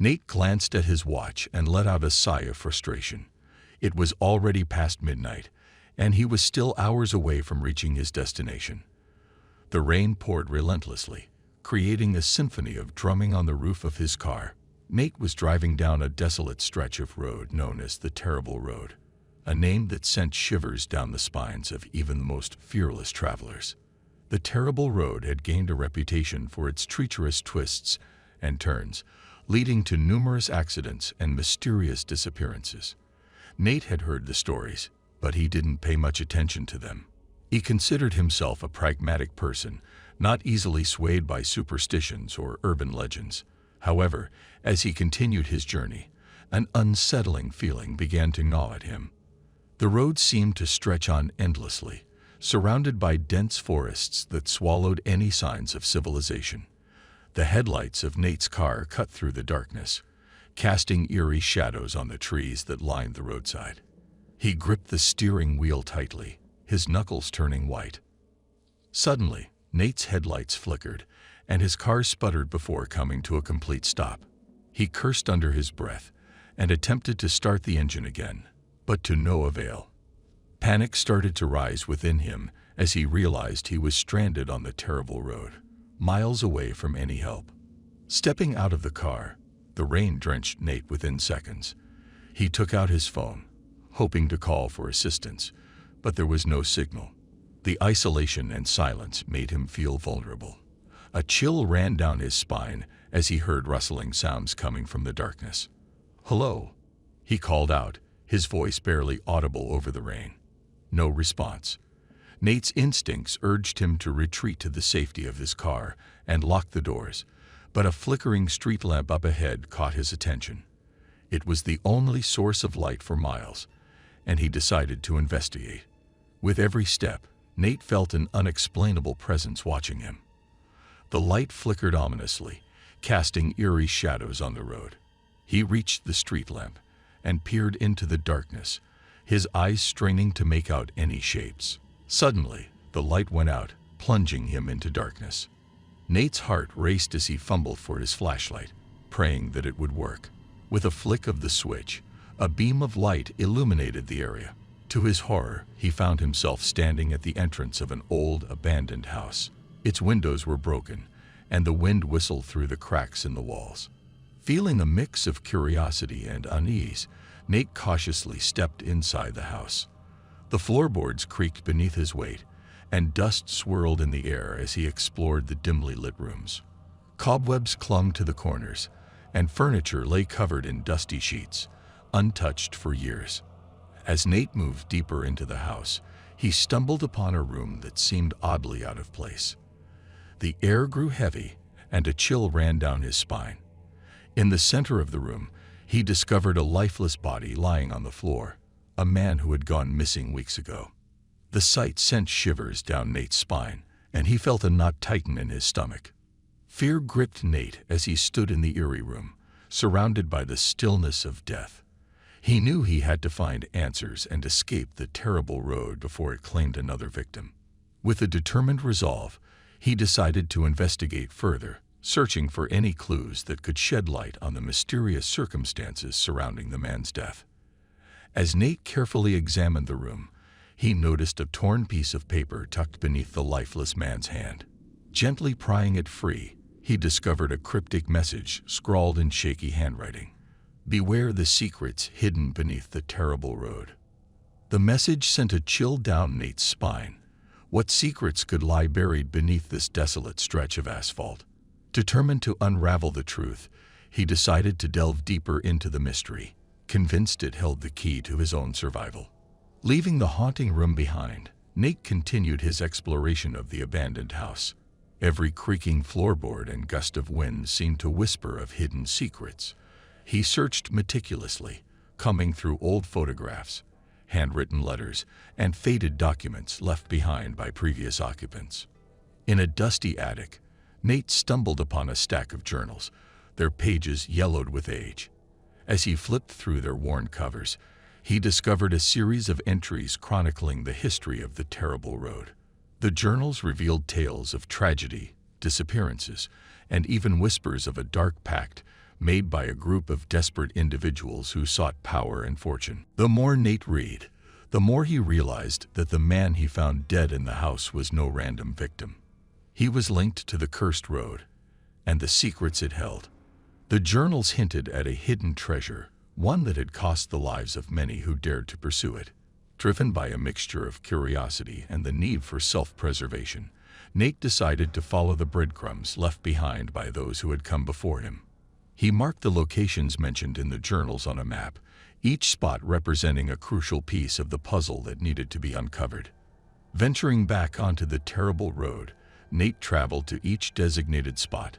Nate glanced at his watch and let out a sigh of frustration. It was already past midnight, and he was still hours away from reaching his destination. The rain poured relentlessly, creating a symphony of drumming on the roof of his car. Nate was driving down a desolate stretch of road known as the Terrible Road, a name that sent shivers down the spines of even the most fearless travelers. The Terrible Road had gained a reputation for its treacherous twists and turns, leading to numerous accidents and mysterious disappearances. Nate had heard the stories, but he didn't pay much attention to them. He considered himself a pragmatic person, not easily swayed by superstitions or urban legends. However, as he continued his journey, an unsettling feeling began to gnaw at him. The road seemed to stretch on endlessly, surrounded by dense forests that swallowed any signs of civilization. The headlights of Nate's car cut through the darkness, casting eerie shadows on the trees that lined the roadside. He gripped the steering wheel tightly, his knuckles turning white. Suddenly, Nate's headlights flickered, and his car sputtered before coming to a complete stop. He cursed under his breath and attempted to start the engine again, but to no avail. Panic started to rise within him as he realized he was stranded on the Terrible Road, miles away from any help. Stepping out of the car, the rain drenched Nate within seconds. He took out his phone, hoping to call for assistance, but there was no signal. The isolation and silence made him feel vulnerable. A chill ran down his spine as he heard rustling sounds coming from the darkness. "Hello," he called out, his voice barely audible over the rain. No response. Nate's instincts urged him to retreat to the safety of his car and lock the doors, but a flickering street lamp up ahead caught his attention. It was the only source of light for miles, and he decided to investigate. With every step, Nate felt an unexplainable presence watching him. The light flickered ominously, casting eerie shadows on the road. He reached the street lamp and peered into the darkness, his eyes straining to make out any shapes. Suddenly, the light went out, plunging him into darkness. Nate's heart raced as he fumbled for his flashlight, praying that it would work. With a flick of the switch, a beam of light illuminated the area. To his horror, he found himself standing at the entrance of an old, abandoned house. Its windows were broken, and the wind whistled through the cracks in the walls. Feeling a mix of curiosity and unease, Nate cautiously stepped inside the house. The floorboards creaked beneath his weight, and dust swirled in the air as he explored the dimly lit rooms. Cobwebs clung to the corners, and furniture lay covered in dusty sheets, untouched for years. As Nate moved deeper into the house, he stumbled upon a room that seemed oddly out of place. The air grew heavy, and a chill ran down his spine. In the center of the room, he discovered a lifeless body lying on the floor, a man who had gone missing weeks ago. The sight sent shivers down Nate's spine, and he felt a knot tighten in his stomach. Fear gripped Nate as he stood in the eerie room, surrounded by the stillness of death. He knew he had to find answers and escape the Terrible Road before it claimed another victim. With a determined resolve, he decided to investigate further, searching for any clues that could shed light on the mysterious circumstances surrounding the man's death. As Nate carefully examined the room, he noticed a torn piece of paper tucked beneath the lifeless man's hand. Gently prying it free, he discovered a cryptic message scrawled in shaky handwriting. "Beware the secrets hidden beneath the Terrible Road." The message sent a chill down Nate's spine. What secrets could lie buried beneath this desolate stretch of asphalt? Determined to unravel the truth, he decided to delve deeper into the mystery, convinced it held the key to his own survival. Leaving the haunting room behind, Nate continued his exploration of the abandoned house. Every creaking floorboard and gust of wind seemed to whisper of hidden secrets. He searched meticulously, combing through old photographs, handwritten letters, and faded documents left behind by previous occupants. In a dusty attic, Nate stumbled upon a stack of journals, their pages yellowed with age. As he flipped through their worn covers, he discovered a series of entries chronicling the history of the Terrible Road. The journals revealed tales of tragedy, disappearances, and even whispers of a dark pact made by a group of desperate individuals who sought power and fortune. The more Nate read, the more he realized that the man he found dead in the house was no random victim. He was linked to the cursed road and the secrets it held. The journals hinted at a hidden treasure, one that had cost the lives of many who dared to pursue it. Driven by a mixture of curiosity and the need for self-preservation, Nate decided to follow the breadcrumbs left behind by those who had come before him. He marked the locations mentioned in the journals on a map, each spot representing a crucial piece of the puzzle that needed to be uncovered. Venturing back onto the terrible road, Nate traveled to each designated spot,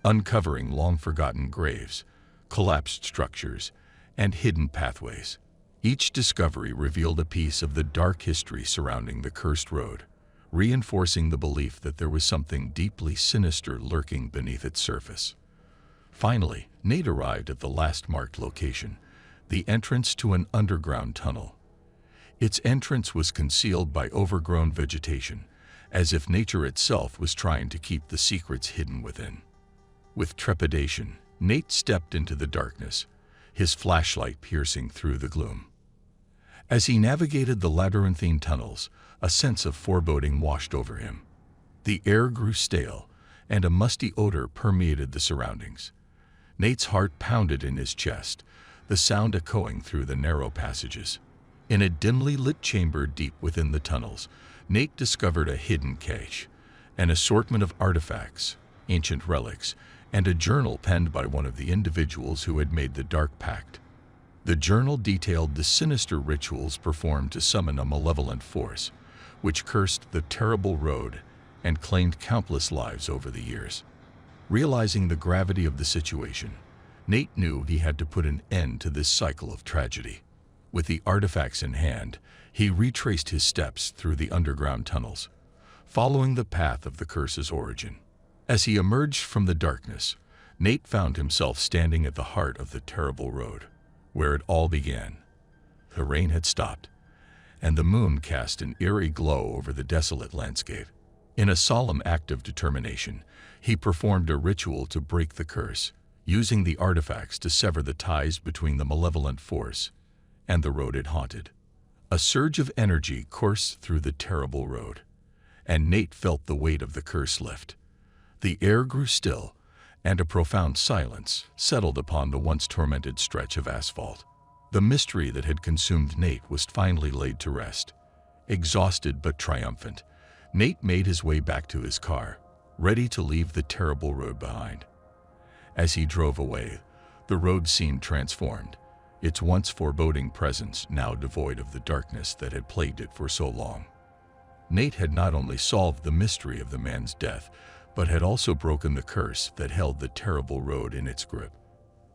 uncovering long-forgotten graves, collapsed structures, and hidden pathways. Each discovery revealed a piece of the dark history surrounding the cursed road, reinforcing the belief that there was something deeply sinister lurking beneath its surface. Finally, Nate arrived at the last marked location, the entrance to an underground tunnel. Its entrance was concealed by overgrown vegetation, as if nature itself was trying to keep the secrets hidden within. With trepidation, Nate stepped into the darkness, his flashlight piercing through the gloom. As he navigated the labyrinthine tunnels, a sense of foreboding washed over him. The air grew stale, and a musty odor permeated the surroundings. Nate's heart pounded in his chest, the sound echoing through the narrow passages. In a dimly lit chamber deep within the tunnels, Nate discovered a hidden cache, an assortment of artifacts, ancient relics, and a journal penned by one of the individuals who had made the Dark Pact. The journal detailed the sinister rituals performed to summon a malevolent force, which cursed the terrible road and claimed countless lives over the years. Realizing the gravity of the situation, Nate knew he had to put an end to this cycle of tragedy. With the artifacts in hand, he retraced his steps through the underground tunnels, following the path of the curse's origin. As he emerged from the darkness, Nate found himself standing at the heart of the terrible road, where it all began. The rain had stopped, and the moon cast an eerie glow over the desolate landscape. In a solemn act of determination, he performed a ritual to break the curse, using the artifacts to sever the ties between the malevolent force and the road it haunted. A surge of energy coursed through the terrible road, and Nate felt the weight of the curse lift. The air grew still, and a profound silence settled upon the once tormented stretch of asphalt. The mystery that had consumed Nate was finally laid to rest. Exhausted but triumphant, Nate made his way back to his car, ready to leave the terrible road behind. As he drove away, the road seemed transformed, its once foreboding presence now devoid of the darkness that had plagued it for so long. Nate had not only solved the mystery of the man's death, but had also broken the curse that held the terrible road in its grip.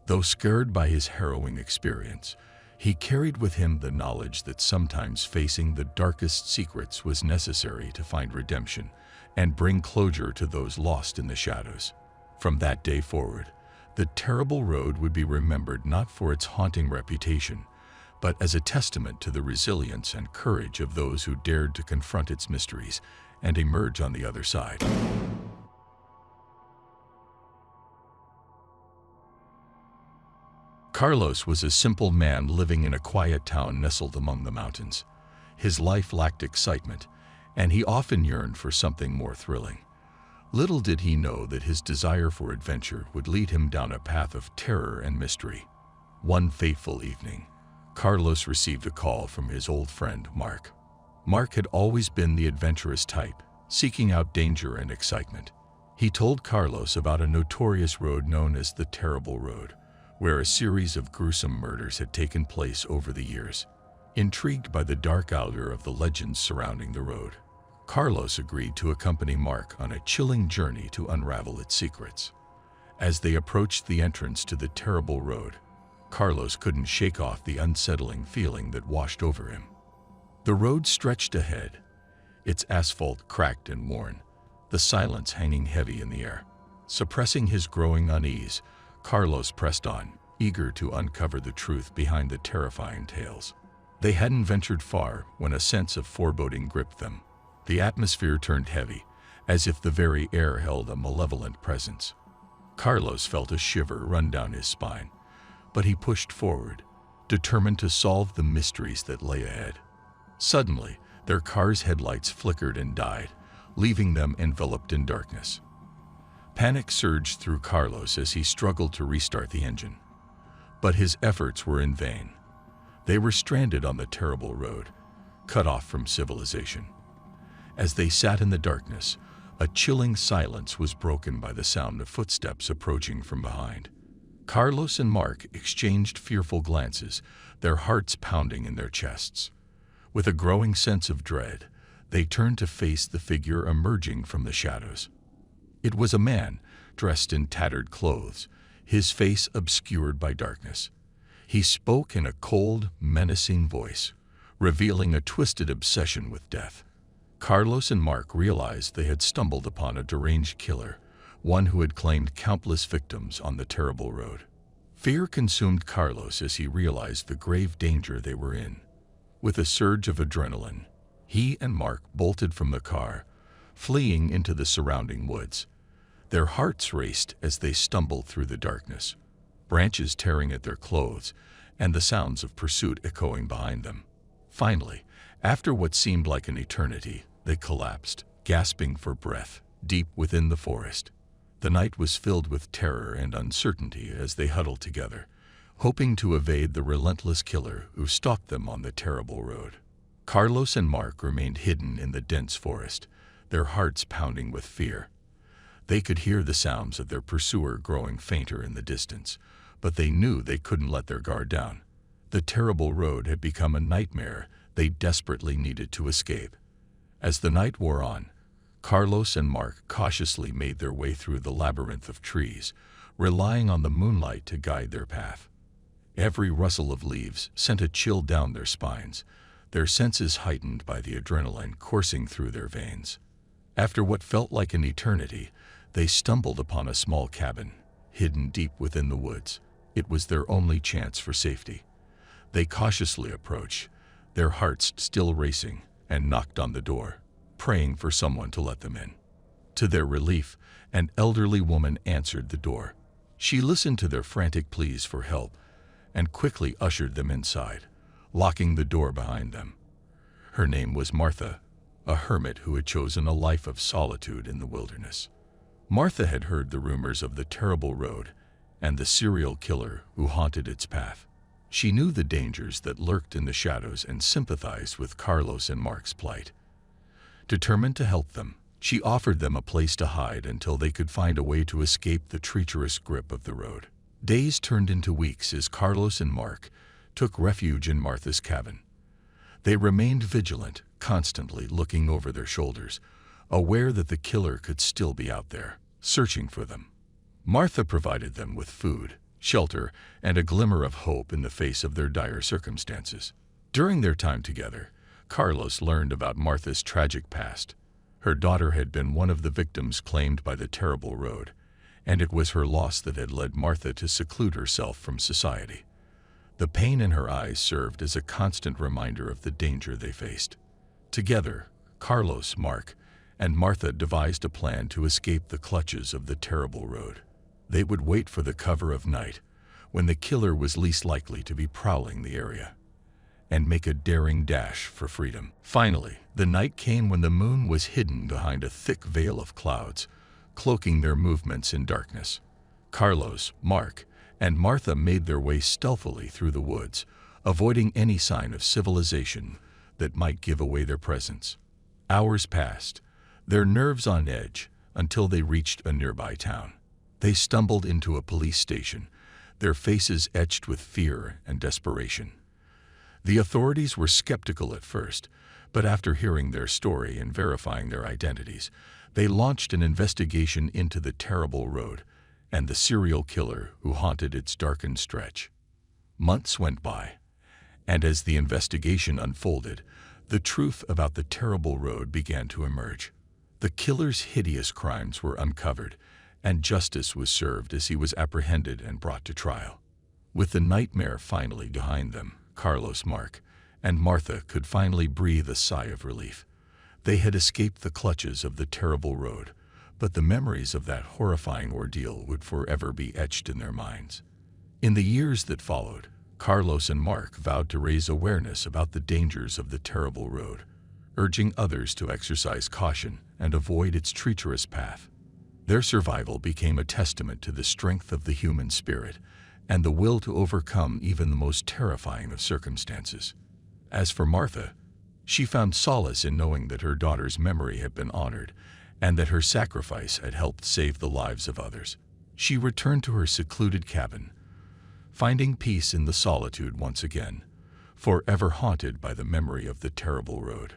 Though scared by his harrowing experience, he carried with him the knowledge that sometimes facing the darkest secrets was necessary to find redemption and bring closure to those lost in the shadows. From that day forward, the terrible road would be remembered not for its haunting reputation, but as a testament to the resilience and courage of those who dared to confront its mysteries and emerge on the other side. Carlos was a simple man living in a quiet town nestled among the mountains. His life lacked excitement, and he often yearned for something more thrilling. Little did he know that his desire for adventure would lead him down a path of terror and mystery. One fateful evening, Carlos received a call from his old friend, Mark. Mark had always been the adventurous type, seeking out danger and excitement. He told Carlos about a notorious road known as the Terrible Road, where a series of gruesome murders had taken place over the years. Intrigued by the dark allure of the legends surrounding the road, Carlos agreed to accompany Mark on a chilling journey to unravel its secrets. As they approached the entrance to the Terrible Road, Carlos couldn't shake off the unsettling feeling that washed over him. The road stretched ahead, its asphalt cracked and worn, the silence hanging heavy in the air. Suppressing his growing unease, Carlos pressed on, eager to uncover the truth behind the terrifying tales. They hadn't ventured far when a sense of foreboding gripped them. The atmosphere turned heavy, as if the very air held a malevolent presence. Carlos felt a shiver run down his spine, but he pushed forward, determined to solve the mysteries that lay ahead. Suddenly, their car's headlights flickered and died, leaving them enveloped in darkness. Panic surged through Carlos as he struggled to restart the engine. But his efforts were in vain. They were stranded on the terrible road, cut off from civilization. As they sat in the darkness, a chilling silence was broken by the sound of footsteps approaching from behind. Carlos and Mark exchanged fearful glances, their hearts pounding in their chests. With a growing sense of dread, they turned to face the figure emerging from the shadows. It was a man, dressed in tattered clothes, his face obscured by darkness. He spoke in a cold, menacing voice, revealing a twisted obsession with death. Carlos and Mark realized they had stumbled upon a deranged killer, one who had claimed countless victims on the terrible road. Fear consumed Carlos as he realized the grave danger they were in. With a surge of adrenaline, he and Mark bolted from the car, fleeing into the surrounding woods. Their hearts raced as they stumbled through the darkness, branches tearing at their clothes and the sounds of pursuit echoing behind them. Finally, after what seemed like an eternity, they collapsed, gasping for breath, deep within the forest. The night was filled with terror and uncertainty as they huddled together, hoping to evade the relentless killer who stalked them on the terrible road. Carlos and Mark remained hidden in the dense forest, their hearts pounding with fear. They could hear the sounds of their pursuer growing fainter in the distance, but they knew they couldn't let their guard down. The terrible road had become a nightmare they desperately needed to escape. As the night wore on, Carlos and Mark cautiously made their way through the labyrinth of trees, relying on the moonlight to guide their path. Every rustle of leaves sent a chill down their spines, their senses heightened by the adrenaline coursing through their veins. After what felt like an eternity, they stumbled upon a small cabin, hidden deep within the woods. It was their only chance for safety. They cautiously approached, their hearts still racing, and knocked on the door, praying for someone to let them in. To their relief, an elderly woman answered the door. She listened to their frantic pleas for help and quickly ushered them inside, locking the door behind them. Her name was Martha, a hermit who had chosen a life of solitude in the wilderness. Martha had heard the rumors of the terrible road and the serial killer who haunted its path. She knew the dangers that lurked in the shadows and sympathized with Carlos and Mark's plight. Determined to help them, she offered them a place to hide until they could find a way to escape the treacherous grip of the road. Days turned into weeks as Carlos and Mark took refuge in Martha's cabin. They remained vigilant, constantly looking over their shoulders, aware that the killer could still be out there, searching for them. Martha provided them with food, shelter, and a glimmer of hope in the face of their dire circumstances. During their time together, Carlos learned about Martha's tragic past. Her daughter had been one of the victims claimed by the terrible road, and it was her loss that had led Martha to seclude herself from society. The pain in her eyes served as a constant reminder of the danger they faced. Together, Carlos, Mark, and Martha devised a plan to escape the clutches of the terrible road. They would wait for the cover of night, when the killer was least likely to be prowling the area, and make a daring dash for freedom. Finally, the night came when the moon was hidden behind a thick veil of clouds, cloaking their movements in darkness. Carlos, Mark, and Martha made their way stealthily through the woods, avoiding any sign of civilization that might give away their presence. Hours passed, their nerves on edge, until they reached a nearby town. They stumbled into a police station, their faces etched with fear and desperation. The authorities were skeptical at first, but after hearing their story and verifying their identities, they launched an investigation into the terrible road and the serial killer who haunted its darkened stretch. Months went by, and as the investigation unfolded, the truth about the terrible road began to emerge. The killer's hideous crimes were uncovered, and justice was served as he was apprehended and brought to trial. With the nightmare finally behind them, Carlos, Mark, and Martha could finally breathe a sigh of relief. They had escaped the clutches of the terrible road, but the memories of that horrifying ordeal would forever be etched in their minds. In the years that followed, Carlos and Mark vowed to raise awareness about the dangers of the terrible road, urging others to exercise caution and avoid its treacherous path. Their survival became a testament to the strength of the human spirit and the will to overcome even the most terrifying of circumstances. As for Martha, she found solace in knowing that her daughter's memory had been honored and that her sacrifice had helped save the lives of others. She returned to her secluded cabin, finding peace in the solitude once again, forever haunted by the memory of the terrible road.